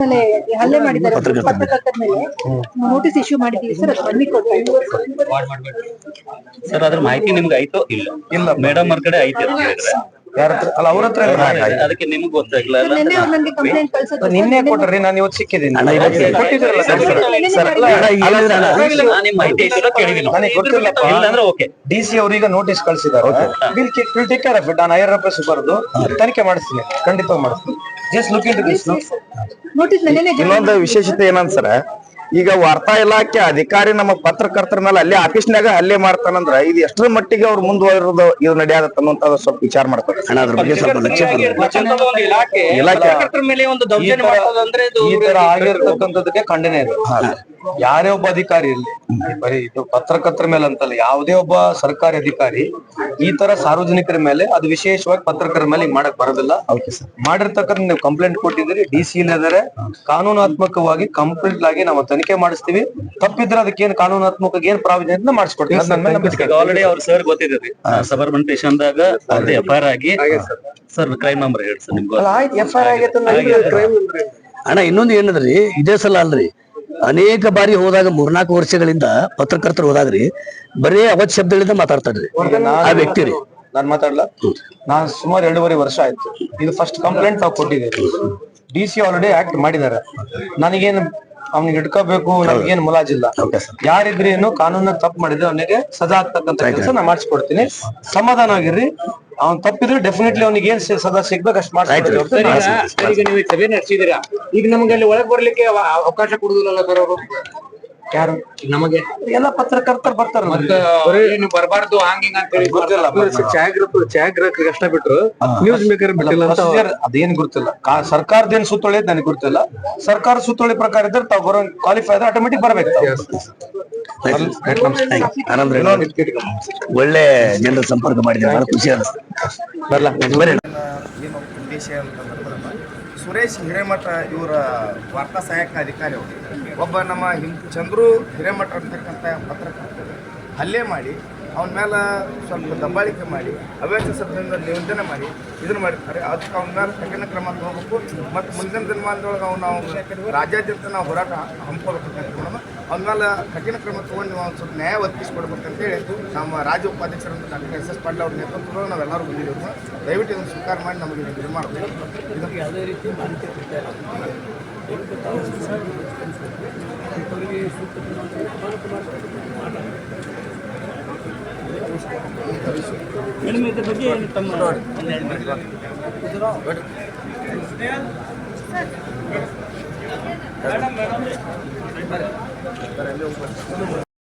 ಹಲ್ಲೆ ಮಾಡಿದ್ದಾರೆ ಪತ್ರಕರ್ತರ ಮೇಲೆ ನೋಟಿಸ್ ಇಶ್ಯೂ ಮಾಡಿದ್ದೀವಿ ಸರ್. ಅದು ಬನ್ನಿ ಕೊಡ್ತಾ ಇದ್ದೀವಿ ಸರ್. ಅದ್ರ ಮಾಹಿತಿ ನಿಮ್ಗೆ ಆಯ್ತೋ ಇಲ್ಲ? ಇಲ್ಲ ಮೇಡಮ್ ಅವ್ರ ಕಡೆ ಐತೆ ಅಂತ ಹೇಳಿದ್ರೆ ಯಾರ ಹತ್ರ ಅಲ್ಲ, ಅವ್ರ ಹತ್ರ ಅದಕ್ಕೆ ನಿಮ್ಗೆ ಗೊತ್ತಾಗ್ಲ. ನಿನ್ನೆ ಅವ್ರು ನನಗೆ ಕಂಪ್ಲೇಂಟ್ ಕಳ್ಸಿದ್ರು. ನಿನ್ನೆ ಕೊಟ್ರಿ, ನಾನು ಇವತ್ತು ಸಿಕ್ಕಿದ್ದೀನಿ. ನಿಮ್ ಮಾಹಿತಿ ಐತಿಲ್ಲ ಕೇಳಿದೀನಿ. ನನಗೆ ಗೊತ್ತಿಲ್ಲ ಅಂದ್ರೆ ಓಕೆ. DC ಅವ್ರೀಗ ನೋಟಿಸ್ ಕಳ್ಸಿದ್ದಾರೆ. Will take care of it. ನಾನು ಹೈಯರ್ ಆಫೀಸರ್ ಬರೆದು ತನಿಖೆ ಮಾಡಿಸ್ತೀನಿ, ಖಂಡಿತವಾಗಿ ಮಾಡಿಸ್ತೀನಿ. Just look into this. Notice ನೆನ್ನೆ ಇನ್ನೊಂದು ವಿಶೇಷತೆ ಏನಂತ ಸರ್, ಈಗ ವಾರ್ತಾ ಇಲಾಖೆ ಅಧಿಕಾರಿ ನಮ್ಮ ಪತ್ರಕರ್ತರ ಮೇಲೆ ಅಲ್ಲಿ ಆಫೀಸ್ನಾಗ ಹಲ್ಲೆ ಮಾಡ್ತಾನಂದ್ರ ಇದು ಎಷ್ಟರ ಮಟ್ಟಿಗೆ ಅವ್ರು ಮುಂದುವರಿರೋದು ಇದು ನಡೆಯತ್ತ ಅನ್ನೋಂತ ಸ್ವಲ್ಪ ವಿಚಾರ ಮಾಡ್ತಾರೆ. ಅದ್ರ ಬಗ್ಗೆ ಸ್ವಲ್ಪ ಲಕ್ಷ್ಯ ಈ ತರ ಆಗಿರ್ತಕ್ಕಂಥದಕ್ಕೆ ಖಂಡನೆ ಇದೆ. ಯಾರೇ ಒಬ್ಬ ಅಧಿಕಾರಿ ಇರ್ಲಿ, ಬರೀ ಇದು ಪತ್ರಕರ್ತರ ಮೇಲೆ ಅಂತಲ್ಲ, ಯಾವುದೇ ಒಬ್ಬ ಸರ್ಕಾರಿ ಅಧಿಕಾರಿ ಈ ತರ ಸಾರ್ವಜನಿಕರ ಮೇಲೆ, ಅದು ವಿಶೇಷವಾಗಿ ಪತ್ರಕರ್ತರ ಮೇಲೆ ಮಾಡಕ್ ಬರೋದಿಲ್ಲ. ಮಾಡಿರ್ತಕ್ಕಂಥ ನೀವು ಕಂಪ್ಲೇಂಟ್ ಕೊಟ್ಟಿದ್ದೀರಿ, DC ಇದ್ದಾರೆ. ಕಾನೂನಾತ್ಮಕವಾಗಿ ಕಂಪ್ಲೀಟ್ ಆಗಿ ನಾವು ತನಿಖೆ ಮಾಡಿಸ್ತೀವಿ. ತಪ್ಪಿದ್ರೆ ಅದಕ್ಕೆ ಏನ್ ಕಾನೂನಾತ್ಮಕ ಏನ್ ಪ್ರಾವಿಜನ್ ಮಾಡಿಸ್ಕೊಡ್ತೀವಿ. ಆಲ್ರೆಡಿ ಅವ್ರ ಸರ್ ಗೊತ್ತಿದ್ರಿ, ಸಬರ್ಬನ್ ಸ್ಟೇಷನ್ ದಾಗ FIR ಆಗಿ ಸರ್ ಕ್ರೈಮ್ ನಂಬರ್ ಹೇಳಿ ಸರ್ ನಿಮ್ಗೆ. ಅಣ್ಣ ಇನ್ನೊಂದು ಏನದ್ರಿ, ಇದೇ ಸಲ ಅಲ್ರಿ, ಅನೇಕ ಬಾರಿ ಹೋದಾಗ 3-4 ವರ್ಷಗಳಿಂದ ಪತ್ರಕರ್ತರು ಹೋದಾಗ್ರಿ ಬರೀ ಅವತ್ ಶಬ್ದಗಳಿಂದ ಮಾತಾಡ್ತಾರ್ರಿ ಆ ವ್ಯಕ್ತಿ ರೀ. ನಾನ್ ಮಾತಾಡ್ಲಾ? ನಾನ್ ಸುಮಾರು 2.5 ವರ್ಷ ಆಯ್ತು. ಇದು ಫಸ್ಟ್ ಕಂಪ್ಲೇಂಟ್ ನಾವು ಕೊಟ್ಟಿದ್ದೀವಿ. DC ಆಲ್ರೆಡಿ ಆಕ್ಟ್ ಮಾಡಿದ್ದಾರೆ. ನನಗೇನು ಅವ್ನಿಗೆ ಇಟ್ಕೋಬೇಕು, ನಮ್ಗೇನು ಮುಲಾಜಿಲ್ಲ. ಯಾರಿದ್ರೇನು ಕಾನೂನಾಗ ತಪ್ಪು ಮಾಡಿದ್ರೆ ಅವನಿಗೆ ಸಜಾ ಆಗ್ತಕ್ಕಂಥ ಕೆಲಸ ನಾ ಮಾಡಿಸ್ಕೊಡ್ತೀನಿ. ಸಮಾಧಾನ ಆಗಿರ್ರಿ. ಅವ್ನ್ ತಪ್ಪಿದ್ರೆ ಡೆಫಿನೆಟ್ಲಿ ಅವ್ನಿಗೆ ಏನ್ ಸದಾ ಸಿಗ್ಬೇಕು ಅಷ್ಟು ಮಾಡ್ತೀವಿ. ಈಗ ನೀವು ಸಭೆ ನಡೆಸಿದಿರಾ, ಈಗ ನಮ್ಗೆ ಅಲ್ಲಿ ಒಳಗ್ ಬರ್ಲಿಕ್ಕೆ ಅವಕಾಶ ಕೊಡುದಿಲ್ಲ ಸರ್ ಅವರು. ಯಾರು ನಮಗೆ ಎಲ್ಲ ಪತ್ರಕರ್ತರು ಬರ್ತಾರಲ್ಲ, ನೀವು ಬರಬಾರ್ದು ಹಂಗಿಂಗ ಅಂತ ಹೇಳಿ ಗೊತ್ತಿಲ್ಲ. ಛಾಯಾಗ್ರಹಕ್ಕೆ ಕಷ್ಟ ಬಿಟ್ರು, ನ್ಯೂಸ್ ಮೇಕರ್ ಬಿಟ್ಟಿಲ್ಲ ಅಂತ ಅದೇನ್ ಗೊತ್ತಿಲ್ಲ. ಸರ್ಕಾರದೇನ್ ಸುತ್ತೋಳಿ ನನಗೆ ಗೊತ್ತಿಲ್ಲ. ಸರ್ಕಾರ ಸುತ್ತೋಳಿ ಪ್ರಕಾರ ಇದ್ರೆ ತಾವು ಬರೋ ಕ್ವಾಲಿಫೈ ಆದ್ರೆ ಆಟೋಮೆಟಿಕ್ ಬರ್ಬೇಕು. ಒಳ್ಳೆ ಜನರ ಸಂಪರ್ಕ ಮಾಡಿದ್ರೆ ಬಹಳ ಖುಷಿ ಅನಿಸ್ತು. ಏನು ಉದ್ದೇಶ ಅಂತಂದ್ರೆ, ಸುರೇಶ್ ಹಿರೇಮಠ ಇವರ ವಾರ್ತಾ ಸಹಾಯಕ ಅಧಿಕಾರಿ ಅವರು ಒಬ್ಬ ನಮ್ಮ ಚಂದ್ರು ಹಿರೇಮಠ ಅಂತಕ್ಕಂಥ ಪತ್ರಕರ್ತರು ಹಲ್ಲೆ ಮಾಡಿ ಅವನ ಮೇಲೆ ಸ್ವಲ್ಪ ದಬ್ಬಾಳಿಕೆ ಮಾಡಿ ಅವ್ಯಾಸ ಶಬ್ದದಿಂದ ನಿವೇದನೆ ಮಾಡಿ ಇದನ್ನು ಮಾಡಿರ್ತಾರೆ. ಅದಕ್ಕೆ ಅವನ ಮೇಲೆ ಕಠಿಣ ಕ್ರಮ ತಗೋಬೇಕು. ಮತ್ತು ಮುಂದಿನ ದಿನಮಾನದೊಳಗೆ ನಾವು ರಾಜ್ಯಾದ್ಯಂತ ನಾವು ಹೋರಾಟ ಹಮ್ಮಿಕೊಳ್ಬೇಕಂತ ಅವನ ಮೇಲೆ ಕಠಿಣ ಕ್ರಮ ತೊಗೊಂಡು ನಾವು ಸ್ವಲ್ಪ ನ್ಯಾಯ ಒದಗಿಸ್ಕೊಡ್ಬೇಕಂತೇಳಿ ನಮ್ಮ ರಾಜ್ಯ ಉಪಾಧ್ಯಕ್ಷರಂತ ಡಾಕ್ಟರ್ SS ಪಾಟೀಲ್ ಅವ್ರ ನೇತೃತ್ವದಲ್ಲಿ ನಾವೆಲ್ಲರೂ ಬಂದಿದ್ದೀವಿ. ದಯವಿಟ್ಟು ಇದನ್ನು ಸ್ವೀಕಾರ ಮಾಡಿ ನಮಗೆ ಇದು ಮಾಡಬೇಕು. ಇದಕ್ಕೆ ಯಾವುದೇ ರೀತಿ ಮಾಹಿತಿ ಬಗ್ಗೆ